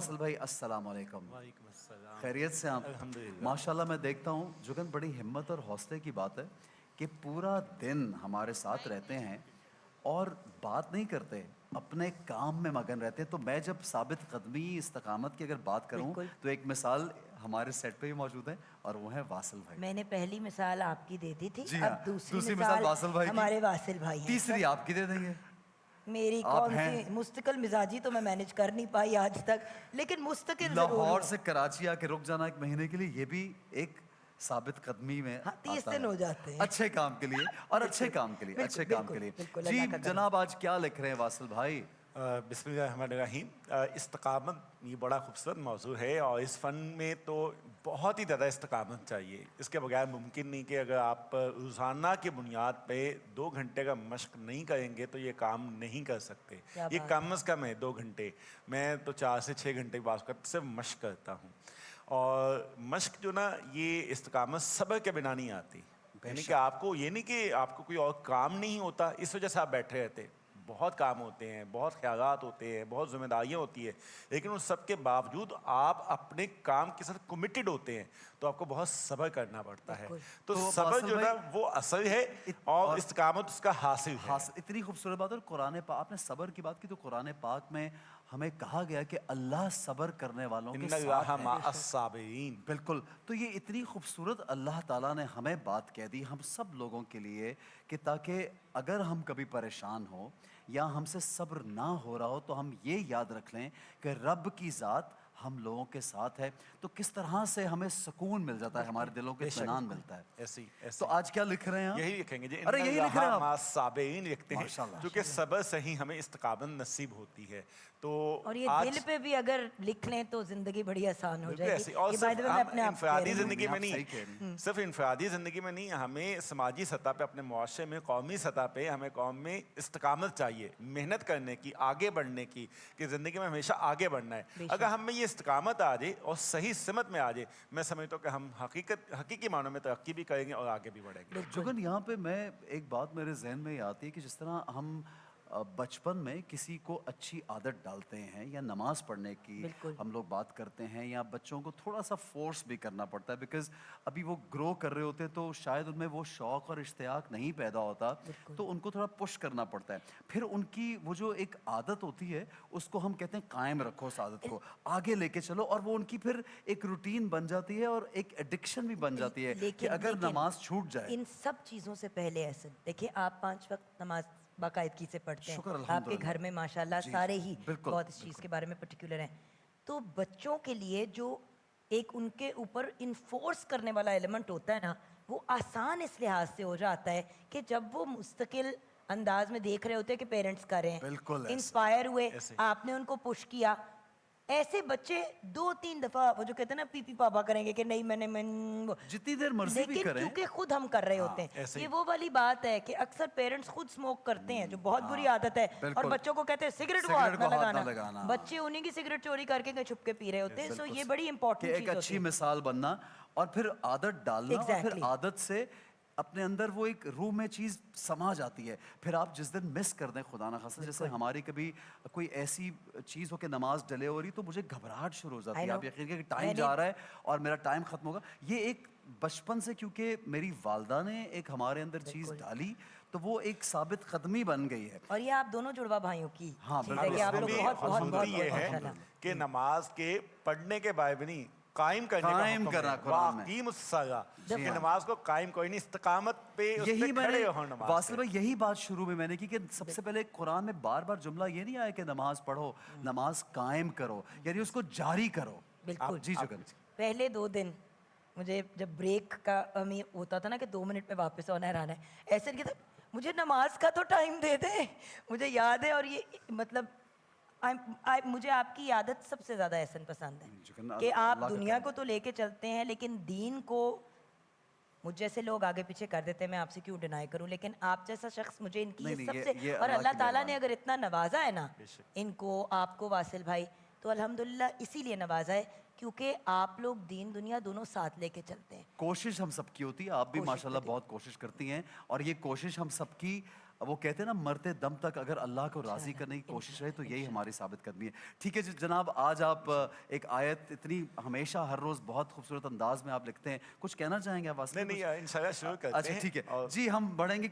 Vasil भाई अस्सलाम वालेकुम। वालेकुम अस्सलाम। खैरियत से आप? अल्हम्दुलिल्लाह। माशाल्लाह मैं देखता हूँ जुगन बड़ी हिम्मत और हौसले की बात है कि पूरा दिन हमारे साथ रहते हैं और बात नहीं करते, अपने काम में मगन रहते हैं। तो मैं जब साबित कदमी इस्तकामत की अगर बात करूँ बिल्कुल। तो एक मिसाल हमारे सेट पे भी मौजूद है और वो है वासिल भाई। मैंने पहली मिसाल आपकी दे दी थी, जी हाँ, अब दूसरी दूसरी मिसाल मिसाल वासिल भाई की, हमारे वासिल भाई हैं। तीसरी आपकी दे देंगे। मेरी आप कौन हैं। सी मुस्तकिल मिजाजी तो मैं मैनेज कर नहीं पाई आज तक, लेकिन मुस्तकिल जरूर लाहौर हूँ। से कराची आके रुक जाना एक महीने के लिए, ये भी एक साबित कदमी में हाँ, 30 आता दिन है। हो जाते हैं। अच्छे काम के लिए और अच्छे काम के लिए, बिल्कुल, अच्छे काम के बिल्कुल, लिए। बिल्कुल, जी अल्लाह का करम। जनाब, आज क्या लिख रहे हैं वासिल भाई? बिस्मिल्लाहिर्रहमानिर्रहीम। इस्तकामत ये बड़ा खूबसूरत मौजू है और इस फ़न में तो बहुत ही ज़्यादा इस्तकामत चाहिए। इसके बगैर मुमकिन नहीं कि अगर आप रोज़ाना की बुनियाद पे 2 घंटे का मश्क नहीं करेंगे तो ये काम नहीं कर सकते। क्या ये बात कम अज़ कम है 2 घंटे। मैं तो 4 से 6 घंटे की बात करता सिर्फ मश्क करता हूँ। और मश्क जो ना, ये इस्तकामत सब्र के बिना नहीं आती। यानी कि आपको ये नहीं कि आपको कोई और काम नहीं होता इस वजह से आप बैठे रहते। बहुत काम होते हैं, बहुत ख्यालात होते हैं, बहुत जिम्मेदारियाँ होती है, लेकिन उन सब के बावजूद आप अपने काम के साथ कमिटेड होते हैं तो आपको बहुत सब्र करना पड़ता है। बिल्कुल। तो तो सब्र वासिल जो भाई, ना वो असल है और इस्तकामत उसका हासिल है। इतनी खूबसूरत बात। और कुरान पाक, आपने सब्र की बात की तो कुरान पाक में हमें कहा गया कि अल्लाह सब्र करने वालों के साथ इन्नल्लाह है। मअस-साबिरीन। बिल्कुल। तो ये इतनी खूबसूरत अल्लाह ताला ने हमें बात कह दी हम सब लोगों के लिए कि ताकि अगर हम कभी परेशान हो या हमसे सब्र ना हो रहा हो तो हम ये याद रख लें कि रब की ज़ात हम लोगों के साथ है। तो किस तरह से हमें सुकून मिल जाता है, हमारे दिलों को बेशक, इत्मीनान मिलता है। ऐसी तो ऐसी आज क्या लिख रहे हैं आप? यही लिखेंगे जी, अरे यही लिख रहे हैं आप? मअस-साबिरीन लिखते हैं माशाल्लाह। क्योंकि सब्र से ही हमें इस्तकामत नसीब होती है। तो और ये आज दिल पे भी अगर लिख लें तो जिंदगी बड़ी आसान हो बिल्कुल जाएगी। ऐसी। और ये बाय द सिर्फ वे मैं हम अपने आप को कह इनफरादी रही हूँ। ज़िंदगी में आप सही कह रही नहीं, सिर्फ इनफरादी ज़िंदगी में नहीं, हमें समाजी सतह पे, अपने मुआशरे में, कौमी सतह पे हमें कौम में इस्तकामत चाहिए, मेहनत करने की, आगे बढ़ने की, कि ज़िंदगी में हमेशा आगे बढ़ना है। बेशक। अगर हम में ये इस्तकामत आ जाए और सही सिमत में आ जाए, मैं समझता हूँ कि हम हकीकी मानों में तरक्की भी करेंगे और आगे भी बढ़ेंगे। जुगन, यहाँ पे मैं एक बात मेरे जहन में ये आती है कि जिस तरह हम बचपन में किसी को अच्छी आदत डालते हैं या नमाज पढ़ने की बिल्कुल। हम लोग बात करते हैं, या बच्चों को थोड़ा सा फोर्स भी करना पड़ता है बिकॉज अभी वो ग्रो कर रहे होते हैं तो शायद उनमें वो शौक़ और इश्तियाक नहीं पैदा होता, बिल्कुल। तो उनको थोड़ा पुश करना पड़ता है। फिर उनकी वो जो एक आदत होती है उसको हम कहते हैं कायम रखो, उस आदत को आगे लेके चलो, और वो उनकी फिर एक रूटीन बन जाती है और एक एडिक्शन भी बन जाती है कि अगर नमाज छूट जाए। इन सब चीज़ों से पहले ऐसे देखिए, आप 5 वक्त नमाज बाकायदगी से पढ़ते शुक्र हैं, आपके अल्हम्दुलिल्लाह। घर में माशाल्लाह जी, सारे ही बिल्कुल, बहुत इस चीज़ के बारे में पर्टिकुलर हैं। तो बच्चों के लिए जो एक उनके ऊपर इन्फोर्स करने वाला एलिमेंट होता है ना, वो आसान इस लिहाज से हो जाता है कि जब वो मुस्तकिल अंदाज में देख रहे होते हैं कि पेरेंट्स कर रहे बिल्कुल हैं, ऐसे। इंस्पायर हुए, ऐसे। आपने उनको पुश किया। ऐसे बच्चे 2-3 दफ़ा वो जो कहते हैं ना पीपी पापा करेंगे कि नहीं मैंने जितनी देर मर्जी भी लेकिन करें। क्योंकि खुद हम कर रहे होते हैं, ऐसे ये ही। वो वाली बात है कि अक्सर पेरेंट्स खुद स्मोक करते हैं जो बहुत बुरी आदत है, और बिल्कुल। बच्चों को कहते हैं सिगरेट को सिगरेट हाथ को ना हाथ ना लगाना। लगाना। बच्चे उन्हीं की सिगरेट चोरी करके कहीं छुप के पी रहे होते हैं। सो बिल्कुल ये सही। बड़ी कि इंपॉर्टेंट एक चीज़ होती अच्छी है। मिसाल बनना और फिर आदत डालना और फिर Exactly. आदत से अपने अंदर वो एक रूह में चीज़ समा जाती है। फिर आप जिस दिन मिस कर दें खुदा ना खास्ता, जैसे बिल्कुल। हमारी कभी कोई ऐसी चीज़ हो कि नमाज डिले हो रही तो मुझे घबराहट शुरू हो जाती I है। know. आप यकीन करें कि टाइम मैंने- जा रहा है और मेरा टाइम खत्म होगा। ये एक बचपन से, क्योंकि मेरी वालदा ने एक हमारे अंदर चीज़ बिल्कुल। डाली तो वो एक साबित कदमी बन गई है। और ये आप दोनों जुड़वा भाइयों की हाँ, चीज़ है बिल्कुल। कि आप इसमें लोग भी बहुत बहुत बहुत हुस्न ये बहुत है माशाल्लाह। कि नमाज के पढ़ने के बाद भी नहीं, कायम करने का कायम हुक्म करना है। कुरान में। वाक़ीमुस्सलाह, जी कि हाँ। नमाज को कायम, कोई नहीं, इस्तकामत पे उस यही पे मैंने खड़े हो नमाज वासिल पे। भाई, यही बात शुरू में मैंने की कि सबसे पहले कुरान में बार बार जुमला ये नहीं आया कि नमाज पढ़ो, नमाज कायम करो, यानी उसको जारी करो। बिल्कुल। जी जुगन। पहले 2 दिन मुझे जब ब्रेक का हमें होता था ना कि 2 मिनट में वापस आना है, ऐसे नहीं था मुझे नमाज का तो टाइम दे दे। मुझे याद है, और ये मतलब मुझे आपकी आदत सबसे ज़्यादा एहसन पसंद जुगन, है कि आप अल्लाह का दुनिया करम। को तो लेके चलते हैं लेकिन दीन को मुझ जैसे लोग आगे पीछे कर देते हैं। मैं आपसे क्यों डिनाई करूं, लेकिन आप जैसा शख्स मुझे इनकी नहीं, ये नहीं, सबसे ये और अल्लाह अल्लाह की ताला ने मेहरबानी। अगर इतना नवाजा है ना बेशक। इनको, आपको वासिल भाई, तो अल्हम्दुलिल्लाह इसीलिए नवाजा है क्योंकि आप लोग दीन दुनिया दोनों साथ लेके चलते हैं। कोशिश हम सबकी होती है, आप भी कोशिश माशाल्लाह होती है। बहुत कोशिश करती हैं, और ये कोशिश हम सबकी, वो कहते हैं ना, मरते दम तक अगर अल्लाह को राजी करने की कोशिश रहे तो यही हमारी साबित कदमी है। ठीक है जी जनाब, आज आप एक आयत इतनी हमेशा हर रोज बहुत खूबसूरत अंदाज में आप लिखते हैं, कुछ कहना चाहेंगे आप वास्तव नहीं में? नहीं इंशाल्लाह शुरू करते अच्छा हैं। ठीक है और जी, हम बढ़ेंगे।